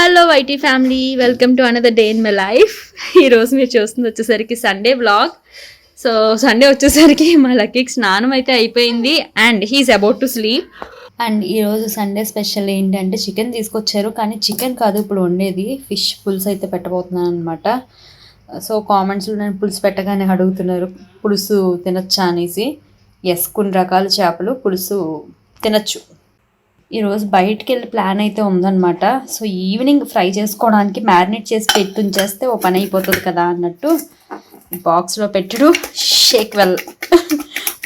Hello YT family, welcome to another day in my life. ఈరోజు మీరు చూస్తుంది వచ్చేసరికి సండే బ్లాగ్. సో సండే వచ్చేసరికి మా లక్కీకి స్నానం అయితే అయిపోయింది and he is about to sleep. And ఈరోజు సండే స్పెషల్ ఏంటంటే చికెన్ తీసుకొచ్చారు, కానీ చికెన్ కాదు ఇప్పుడు వండేది, ఫిష్ పులుసు అయితే పెట్టబోతున్నాను అనమాట. సో కామెంట్స్లో నేను పులుసు పెట్టగానే అడుగుతున్నారు పులుసు తినొచ్చా అనేసి. ఎస్, కొన్ని రకాల చేపలు పులుసు తినచ్చు. ఈరోజు బయటికి వెళ్ళి ప్లాన్ అయితే ఉందన్నమాట. సో ఈవినింగ్ ఫ్రై చేసుకోవడానికి మ్యారినేట్ చేసి పెట్టి ఉంచేస్తే ఓ పని అయిపోతుంది కదా అన్నట్టు బాక్స్లో పెట్టడు. షేక్ వెల్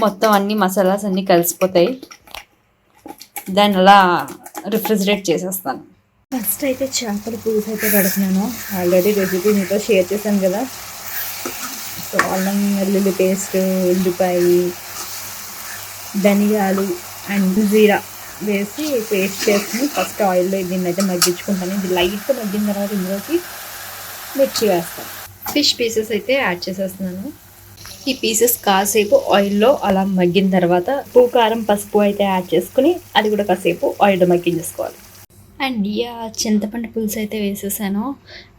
మొత్తం అన్ని మసాలాస్ అన్నీ కలిసిపోతాయి. దాన్ని అలా రిఫ్రిజిరేట్ చేసేస్తాను. ఫస్ట్ అయితే చేపల పులుసు అయితే పెడుతున్నాను. ఆల్రెడీ రెసిపీ మీతో షేర్ చేశాను కదా. సో అల్లం వెల్లుల్లి పేస్ట్, ఉల్లిపాయ, ధనియాలు అండ్ జీరా వేసి పేస్ట్ చేసుకుని ఫస్ట్ ఆయిల్లో దీన్ని అయితే మగ్గించుకుంటాను. ఇది లైట్గా మగ్గిన తర్వాత ఇందులోకి మిర్చి వేస్తాను. ఫిష్ పీసెస్ అయితే యాడ్ చేసేస్తున్నాను. ఈ పీసెస్ కాసేపు ఆయిల్లో అలా మగ్గిన తర్వాత ఉప్పు, కారం, పసుపు అయితే యాడ్ చేసుకుని అది కూడా కాసేపు ఆయిల్లో మగ్గించేసుకోవాలి. అండ్ చింతపండు పులుసు అయితే వేసేసాను.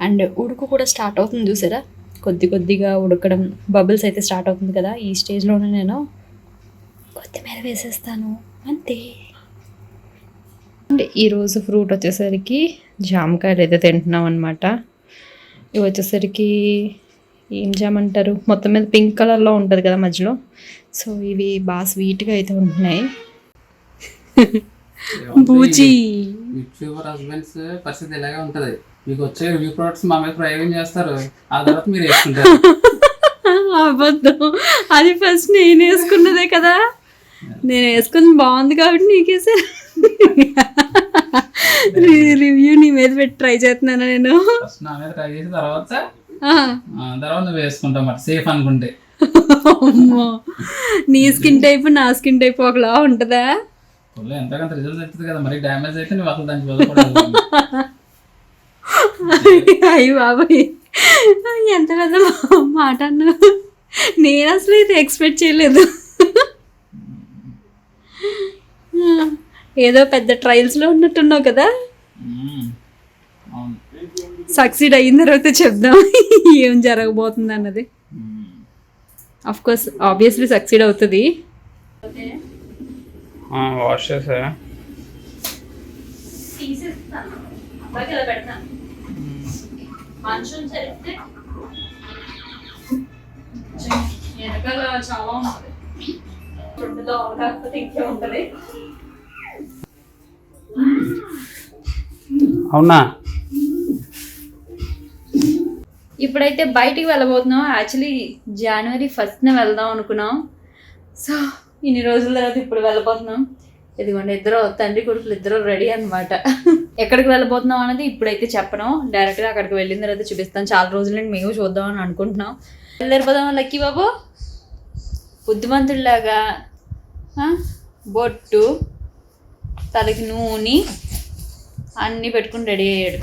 అండ్ ఉడుకు కూడా స్టార్ట్ అవుతుంది చూసారా, కొద్ది కొద్దిగా ఉడకడం, బబుల్స్ అయితే స్టార్ట్ అవుతుంది కదా. ఈ స్టేజ్లోనే నేను కొత్తిమీర వేసేస్తాను, అంతే. అండ్ ఈరోజు ఫ్రూట్ వచ్చేసరికి జామకాయలు అయితే తింటున్నాం అనమాట. ఇవి వచ్చేసరికి ఏం జామ్ అంటారు, మొత్తం మీద పింక్ కలర్లో ఉంటుంది కదా మధ్యలో. సో ఇవి బాగా స్వీట్గా అయితే ఉంటున్నాయి. బూచి హస్బెండ్స్ పరిస్థితి ఇలాగే ఉంటుంది. మీకు వచ్చే రివ్యూ ప్రొడక్ట్స్ మా మీద ప్రయోగం చేస్తారు, ఆ తర్వాత మీరు వేసుకుంటారు. అబద్ధం, అది ఫస్ట్ నేను వేసుకున్నదే కదా. నేను వేసుకుని బాగుంది కాబట్టి నీకేసారు. రివ్యూ నీ మీద పెట్టి ట్రై చేస్తున్నాను నేను. నా మీద ట్రై చేసిన తర్వాత నువ్వు వేసుకుంటావు మరి సేఫ్ అనుకుంటే. నీ స్కిన్ టైప్ నా స్కిన్ టైప్ ఒకలా ఉంటుందా? ఎంతకంత రిజల్ట్ అవుతుంది కదా, మరి డ్యామేజ్ అయితే నువ్వు అసలు దానికి వదలకూడదు. అయ్యి బాబాయ్, ఎంత పెద్ద మాట అన్నా. నేను అసలు ఇది ఎక్స్పెక్ట్ చేయలేదు. ఏదో పెద్ద ట్రయల్స్లో ఉన్నట్టున్నావు కదా. సక్సీడ్ అయిన తర్వాత చెప్దాం ఏం జరగబోతుంది అన్నది. అఫ్ కోర్స్ ఆబ్వియస్లీ సక్సీడ్ అవుతుంది. వాష్ చేసా చాలా ఉంటుంది. అవునా? ఇప్పుడైతే బయటికి వెళ్ళబోతున్నాం. యాక్చువల్లీ జనవరి 1st వెళ్దాం అనుకున్నాం. సో ఇన్ని రోజుల తర్వాత ఇప్పుడు వెళ్ళబోతున్నాం. ఇదిగోండి ఇద్దరు తండ్రి కొడుకులు ఇద్దరు రెడీ అనమాట. ఎక్కడికి వెళ్ళబోతున్నాం అనేది ఇప్పుడైతే చెప్పను, డైరెక్ట్గా అక్కడికి వెళ్ళిన తర్వాత చూపిస్తాను. చాలా రోజుల నుండి మేము చూద్దామని అనుకుంటున్నాం. వెళ్ళిపోదాం లక్కీ బాబు. బుద్ధిమంతుడిలాగా బొట్టు, తలకి నూనె అన్నీ పెట్టుకుని రెడీ అయ్యాడు.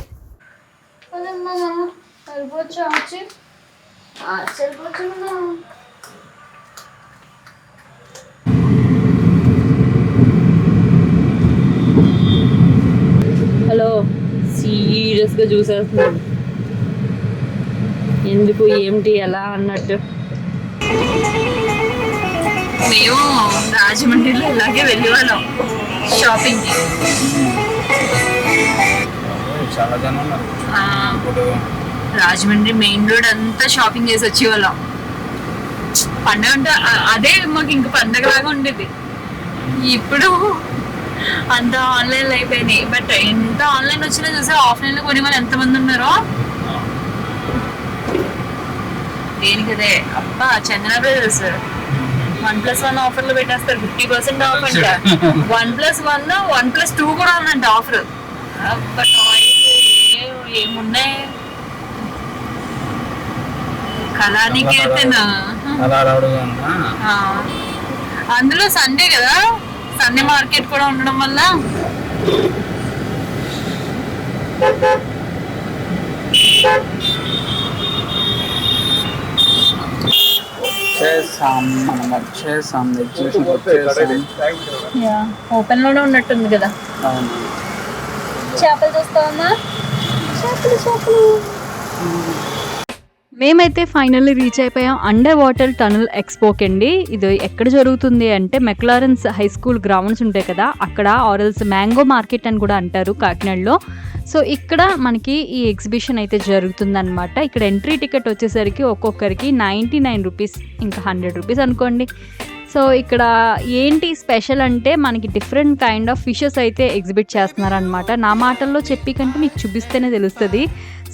హలో, సీరియస్గా చూసేస్తున్నాడు. ఎందుకు, ఏమిటి, ఎలా అన్నట్టు. మేము రాజమండ్రిలో ఇలాగే వెళ్ళేవాళ్ళం షాపింగ్కి. చాలా జనం ఉన్నారు. రాజమండ్రి మెయిన్ రోడ్ అంతా షాపింగ్ చేసి వచ్చేవాళ్ళం. పండగ అంటే అదే మాకు ఇంక పండగలాగా ఉండేది. ఇప్పుడు అంత ఆన్లైన్లో అయిపోయినాయి. బట్ ఎంత ఆన్లైన్ వచ్చినా చూసా ఆఫ్లైన్లో కొనే వాళ్ళు ఎంతమంది ఉన్నారో. దేనికదే అబ్బా, చందన బ్రదర్స్ 1+1 ఆఫర్లు పెట్టేస్తారు. 50% ఆఫ్ అంట. 1+1 1+2 కూడా ఉందంట ఆఫర్. బట్ ఏమున్నాయి, కళానికేతనా అందులో సండే కదా, సండే మార్కెట్ కూడా ఉండడం వల్ల ఓపెన్ లోనే ఉన్నట్టుంది కదా. చేపలు చూస్తావమ్మా? మేమైతే ఫైనల్లీ రీచ్ అయిపోయాం అండర్ వాటర్ టనల్ ఎక్స్పోకి అండి. ఇది ఎక్కడ జరుగుతుంది అంటే మెక్లారెన్స్ హై స్కూల్ గ్రౌండ్స్ ఉంటాయి కదా అక్కడ, ఆరల్స్ మ్యాంగో మార్కెట్ అని కూడా అంటారు కాకినాడలో. సో ఇక్కడ మనకి ఈ ఎగ్జిబిషన్ అయితే జరుగుతుందన్నమాట. ఇక్కడ ఎంట్రీ టికెట్ వచ్చేసరికి ఒక్కొక్కరికి 99 రూపీస్, ఇంకా 100 రూపీస్ అనుకోండి. సో ఇక్కడ ఏంటి స్పెషల్ అంటే మనకి డిఫరెంట్ కైండ్ ఆఫ్ ఫిషెస్ అయితే ఎగ్జిబిట్ చేస్తున్నారనమాట. నా మాటల్లో చెప్పి కంటే మీకు చూపిస్తేనే తెలుస్తుంది.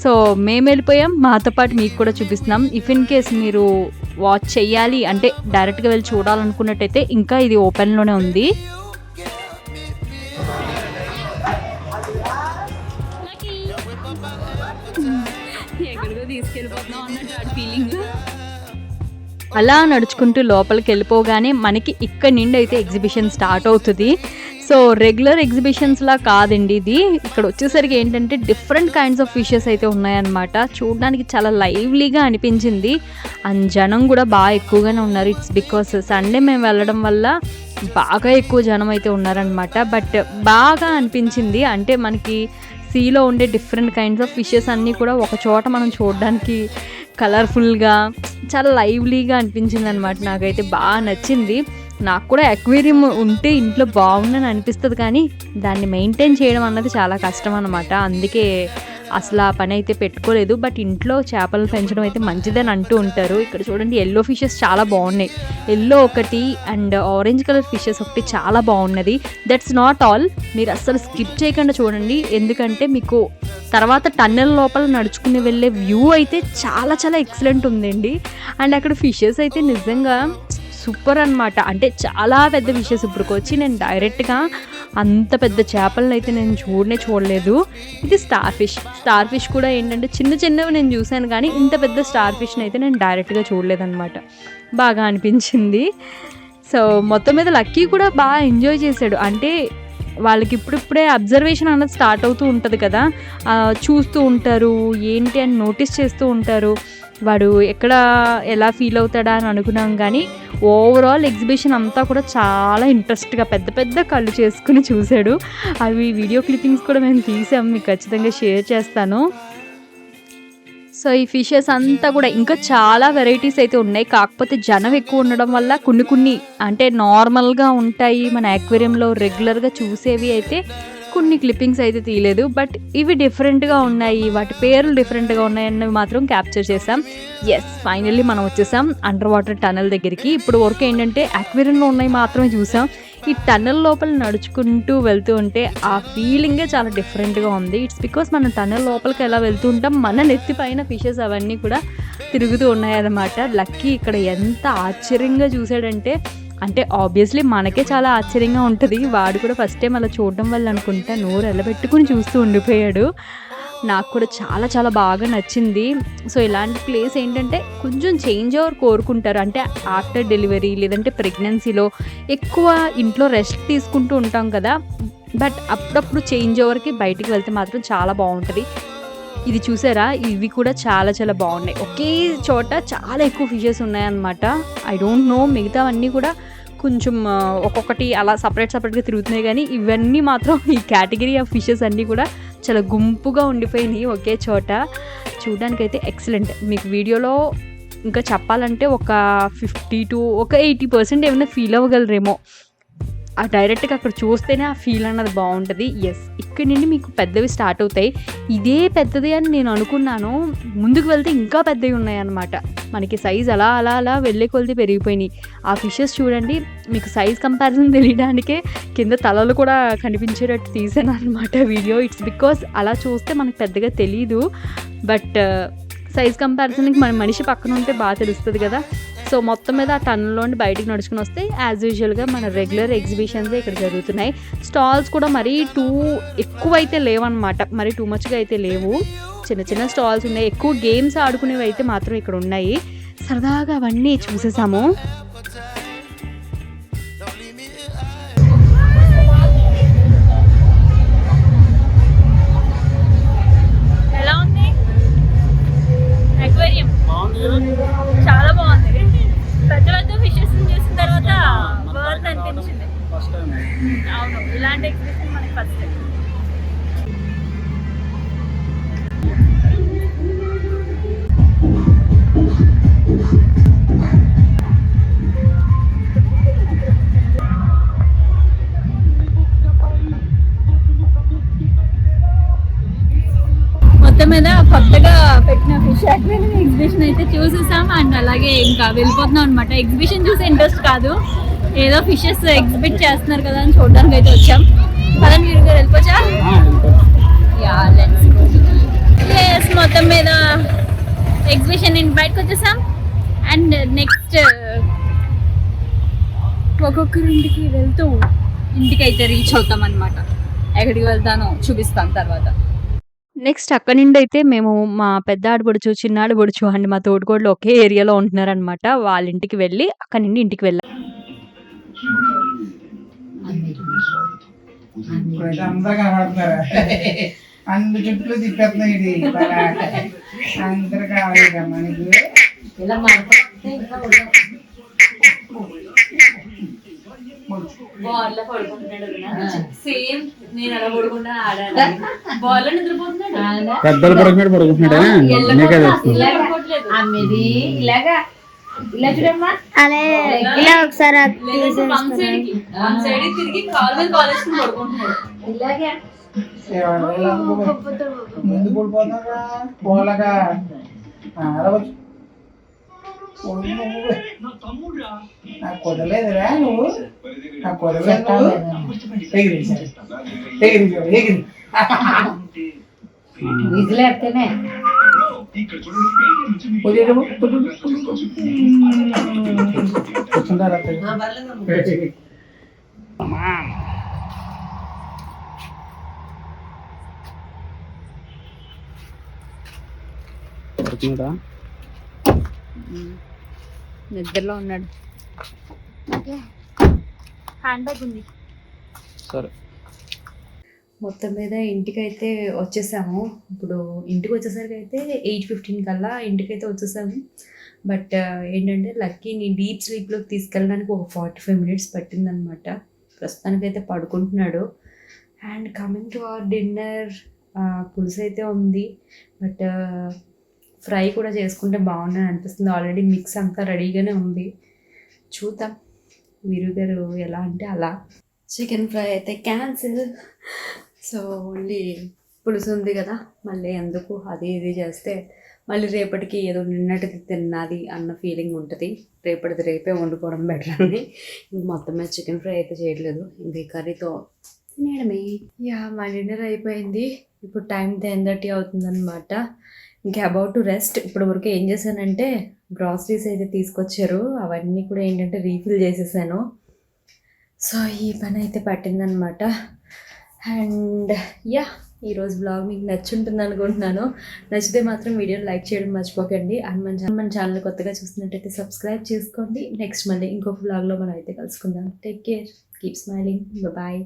సో మేము వెళ్ళిపోయాం, మాతో పాటు మీకు కూడా చూపిస్తున్నాం. ఇఫ్ ఇన్ కేస్ మీరు వాచ్ చేయాలి అంటే డైరెక్ట్గా వెళ్ళి చూడాలనుకున్నట్టయితే ఇంకా ఇది ఓపెన్లోనే ఉంది. ఎక్కడికో తీసుకెళ్ళిపోతున్నాం అన్నట్టు ఫీలింగ్. అలా నడుచుకుంటూ లోపలికి వెళ్ళిపోగానే మనకి ఇక్కడ నుండి అయితే ఎగ్జిబిషన్ స్టార్ట్ అవుతుంది. సో రెగ్యులర్ ఎగ్జిబిషన్స్లా కాదండి ఇది. ఇక్కడ వచ్చేసరికి ఏంటంటే డిఫరెంట్ కైండ్స్ ఆఫ్ ఫిషెస్ అయితే ఉన్నాయన్నమాట. చూడడానికి చాలా లైవ్లీగా అనిపించింది. అండ్ జనం కూడా బాగా ఎక్కువగానే ఉన్నారు. ఇట్స్ బికాస్ సండే మేము వెళ్ళడం వల్ల బాగా ఎక్కువ జనం అయితే ఉన్నారనమాట. బట్ బాగా అనిపించింది. అంటే మనకి సీలో ఉండే డిఫరెంట్ కైండ్స్ ఆఫ్ ఫిషెస్ అన్నీ కూడా ఒక చోట మనం చూడడానికి కలర్ఫుల్గా చాలా లైవ్లీగా అనిపించింది అనమాట. నాకైతే బాగా నచ్చింది. నాకు కూడా అక్వేరియం ఉంటే ఇంట్లో బాగుందని అనిపిస్తుంది, కానీ దాన్ని మెయింటైన్ చేయడం అన్నది చాలా కష్టం అనమాట. అందుకే అసలు ఆ పని అయితే పెట్టుకోలేదు. బట్ ఇంట్లో చేపలు పెంచడం అయితే మంచిదని అంటూ ఉంటారు. ఇక్కడ చూడండి ఎల్లో ఫిషెస్ చాలా బాగున్నాయి. ఎల్లో ఒకటి అండ్ ఆరెంజ్ కలర్ ఫిషెస్ ఒకటి చాలా బాగున్నది. దట్స్ నాట్ ఆల్, మీరు అస్సలు స్కిప్ చేయకుండా చూడండి. ఎందుకంటే మీకు తర్వాత టన్నెల్ లోపల నడుచుకుని వెళ్ళే వ్యూ అయితే చాలా చాలా ఎక్సలెంట్ ఉందండి. అండ్ అక్కడ ఫిషెస్ అయితే నిజంగా సూపర్ అనమాట. అంటే చాలా పెద్ద ఫిషెస్. ఇప్పుడుకొచ్చి నేను డైరెక్ట్గా అంత పెద్ద చేపలను అయితే నేను చూడలేదు. ఇది స్టార్ ఫిష్ కూడా ఏంటంటే చిన్నవి నేను చూశాను, కానీ ఇంత పెద్ద స్టార్ ఫిష్ని అయితే నేను డైరెక్ట్గా చూడలేదన్నమాట. బాగా అనిపించింది. సో మొత్తం మీద లక్కీ కూడా బాగా ఎంజాయ్ చేశాడు. అంటే వాళ్ళకి ఇప్పుడిప్పుడే అబ్జర్వేషన్ అన్నది స్టార్ట్ అవుతూ ఉంటుంది కదా, చూస్తూ ఉంటారు ఏంటి అని నోటీస్ చేస్తూ ఉంటారు. వాడు ఎక్కడ ఎలా ఫీల్ అవుతాడా అని అనుకున్నాం, కానీ ఓవరాల్ ఎగ్జిబిషన్ అంతా కూడా చాలా ఇంట్రెస్ట్గా పెద్ద పెద్ద కళ్ళు చేసుకుని చూశాడు. అవి వీడియో క్లిప్పింగ్స్ కూడా మేము తీసాం, మీకు ఖచ్చితంగా షేర్ చేస్తాను. సో ఈ ఫిషెస్ అంతా కూడా ఇంకా చాలా వెరైటీస్ అయితే ఉన్నాయి. కాకపోతే జనం ఎక్కువ ఉండడం వల్ల కొన్ని అంటే నార్మల్గా ఉంటాయి మన అక్వేరియంలో రెగ్యులర్గా చూసేవి అయితే కొన్ని క్లిప్పింగ్స్ అయితే తీయలేదు. బట్ ఇవి డిఫరెంట్గా ఉన్నాయి, వాటి పేర్లు డిఫరెంట్గా ఉన్నాయన్నవి మాత్రం క్యాప్చర్ చేసాం. ఎస్, ఫైనల్లీ మనం వచ్చేసాం అండర్ వాటర్ టనల్ దగ్గరికి. ఇప్పుడు వరకు ఏంటంటే అక్వేరియంలో ఉన్నాయి మాత్రమే చూసాం. ఈ టన్నెల్ లోపల నడుచుకుంటూ వెళ్తూ ఉంటే ఆ ఫీలింగే చాలా డిఫరెంట్గా ఉంది. ఇట్స్ బికాస్ మనం టన్నెల్ లోపలికి ఎలా వెళ్తూ ఉంటాం, మన నెత్తి పైన ఫిషెస్ అవన్నీ కూడా తిరుగుతూ ఉన్నాయన్నమాట. లక్కీ ఇక్కడ ఎంత ఆశ్చర్యంగా చూసాడంటే, అంటే ఆబ్వియస్లీ మనకే చాలా ఆశ్చర్యంగా ఉంటుంది. వాడు కూడా ఫస్ట్ టైం అలా చూడడం వల్ల అనుకుంటా నోరు ఎల్లబెట్టుకుని చూస్తూ ఉండిపోయాడు. నాకు కూడా చాలా చాలా బాగా నచ్చింది. సో ఇలాంటి ప్లేస్ ఏంటంటే కొంచెం చేంజ్ ఓవర్ కోరుకుంటారు. అంటే ఆఫ్టర్ డెలివరీ లేదంటే ప్రెగ్నెన్సీలో ఎక్కువ ఇంట్లో రెస్ట్ తీసుకుంటూ ఉంటాం కదా, బట్ అప్పుడప్పుడు చేంజ్ ఓవర్కి బయటికి వెళ్తే మాత్రం చాలా బాగుంటుంది. ఇది చూసారా, ఇవి కూడా చాలా చాలా బాగున్నాయి. ఒకే చోట చాలా ఎక్కువ ఫిషెస్ ఉన్నాయన్నమాట. ఐ డోంట్ నో మిగతావన్నీ కూడా కొంచెం ఒక్కొక్కటి అలా సపరేట్గా తిరుగుతున్నాయి, కానీ ఇవన్నీ మాత్రం ఈ కేటగిరీ ఆఫ్ ఫిషెస్ అన్నీ కూడా చాలా గుంపుగా ఉండిపోయినాయి ఒకే చోట. చూడడానికైతే ఎక్సలెంట్. మీకు వీడియోలో ఇంకా చెప్పాలంటే ఒక 50 to 80% ఏమైనా ఫీల్ అవ్వగలరేమో. ఆ డైరెక్ట్గా అక్కడ చూస్తేనే ఆ ఫీల్ అన్నది బాగుంటుంది. ఎస్, ఇక్కడి నుండి మీకు పెద్దవి స్టార్ట్ అవుతాయి. ఇదే పెద్దది అని నేను అనుకున్నాను, ముందుకు వెళ్తే ఇంకా పెద్దవి ఉన్నాయన్నమాట. మనకి సైజ్ అలా అలా అలా వెళ్ళే కొలిది పెరిగిపోయినాయి. ఆ ఫిషెస్ చూడండి, మీకు సైజ్ కంపారిజన్ తెలియడానికే కింద తలలు కూడా కనిపించేటట్టు తీసాను అనమాట వీడియో. ఇట్స్ బికాస్ అలా చూస్తే మనకు పెద్దగా తెలీదు, బట్ సైజ్ కంపారిజన్కి మన మనిషి పక్కన ఉంటే బాగా తెలుస్తుంది కదా. సో మొత్తం మీద ఆ టన్నులోండి బయటికి నడుచుకుని వస్తే యాజ్ యూజువల్గా మన రెగ్యులర్ ఎగ్జిబిషన్సే ఇక్కడ జరుగుతున్నాయి. స్టాల్స్ కూడా మరీ ఎక్కువ అయితే లేవన్నమాట, మరీ టూ మచ్గా అయితే లేవు. చిన్న చిన్న స్టాల్స్ ఉన్నాయి. ఎక్కువ గేమ్స్ ఆడుకునేవి అయితే మాత్రం ఇక్కడ ఉన్నాయి. సరదాగా అవన్నీ చూసేసాము. ఎలా ఉంది అక్వేరియం? చాలా బాగుంది. పెద్ద పెద్ద ఫిషెస్ చూసిన తర్వాత వర్త్ అనిపించింది. అవును, ఇలాంటి ఎగ్జిబిషన్ మనకి ఫస్ట్ టైం. మొత్తం మీద కొత్తగా పెట్టిన ఫిష్ అక్వేరియం ఎగ్జిబిషన్ అయితే చూసేసాం అండ్ అలాగే ఇంకా వెళ్ళిపోతున్నాం అనమాట. ఎగ్జిబిషన్ చూసే ఇంట్రెస్ట్ కాదు, ఏదో ఫిషెస్ ఎగ్జిబిట్ చేస్తున్నారు కదా అని చూడడానికి అయితే వచ్చాం. పదండి మీరు వెళ్ళిపోవచ్చా? మొత్తం మీద ఎగ్జిబిషన్ బయటకు వచ్చేసాం అండ్ నెక్స్ట్ ఒక్కొక్కరింటికి వెళ్తూ ఇంటికైతే రీచ్ అవుతాం అనమాట. ఎక్కడికి వెళ్తానో చూపిస్తాను తర్వాత. నెక్స్ట్ అక్కడ నుండి అయితే మేము మా పెద్ద ఆడబడుచు చిన్న ఆడబడుచు అండ్ మా తోడుకోడలు ఒకే ఏరియాలో ఉంటున్నారనమాట. వాళ్ళ ఇంటికి వెళ్ళి అక్కడ నుండి ఇంటికి వెళ్ళాం. అన్ని చుట్టూ తిప్పేస్తున్నాయి. ఇది అందరు కావాలి మనకి ఇలా పెద్దలు పడుకున్నాడు పడుకుంటున్నాడా? ఇలాగా ఇలా చూడమ్మా అదే ఇలా ఒకసారి ఇలాగే ముందు పడిపోతున్నారా పోలగా నాకు కుదరలేదురా నువ్వు నాకు కుదరలేదు విజిలేస్తేనే కూర్చుంటారా నిద్రలో ఉన్నాడు. హ్యాండ్ బ్యాగ్ ఉంది. సరే మొత్తం మీద ఇంటికైతే వచ్చేసాము. ఇప్పుడు ఇంటికి వచ్చేసరికి అయితే 8:15 కల్లా ఇంటికైతే వచ్చేసాము. బట్ ఏంటంటే లక్కీని డీప్ స్లీప్లోకి తీసుకెళ్ళడానికి ఒక 45 మినిట్స్ పట్టిందనమాట. ప్రస్తుతానికైతే పడుకుంటున్నాడు. And coming to our dinner, పులుసు అయితే ఉంది. బట్ ఫ్రై కూడా చేసుకుంటే బాగుందని అనిపిస్తుంది. ఆల్రెడీ మిక్స్ అంతా రెడీగానే ఉంది. చూద్దాం వీరు గారు ఎలా అంటే అలా. చికెన్ ఫ్రై అయితే క్యాన్సిల్. సో ఓన్లీ పులుసు ఉంది కదా, మళ్ళీ ఎందుకు అది ఇది చేస్తే మళ్ళీ రేపటికి ఏదో నిన్నటిది తిన్నది అన్న ఫీలింగ్ ఉంటుంది. రేపటిది రేపే వండుకోవడం బెటర్ అని మొత్తం మీద చికెన్ ఫ్రై అయితే చేయట్లేదు. ఇంకా ఈ కర్రీతో తినేయడమే. మా డిన్నర్ అయిపోయింది. ఇప్పుడు టైం 10:30 అవుతుందన్నమాట. ఇంకా అబౌట్ టు రెస్ట్. ఇప్పుడు వరకు ఏం చేశానంటే గ్రాసరీస్ అయితే తీసుకొచ్చారు, అవన్నీ కూడా ఏంటంటే రీఫిల్ చేసేసాను. సో ఈ పని అయితే పట్టిందనమాట. అండ్ ఈరోజు బ్లాగ్ మీకు నచ్చుంటుంది అనుకుంటున్నాను. నచ్చితే మాత్రం వీడియోని లైక్ చేయడం మర్చిపోకండి. అండ్ మన ఛానల్ కొత్తగా చూస్తున్నట్టయితే సబ్స్క్రైబ్ చేసుకోండి. నెక్స్ట్ మళ్ళీ ఇంకొక బ్లాగ్లో మనం అయితే కలుసుకుందాం. Take care, keep smiling, bye.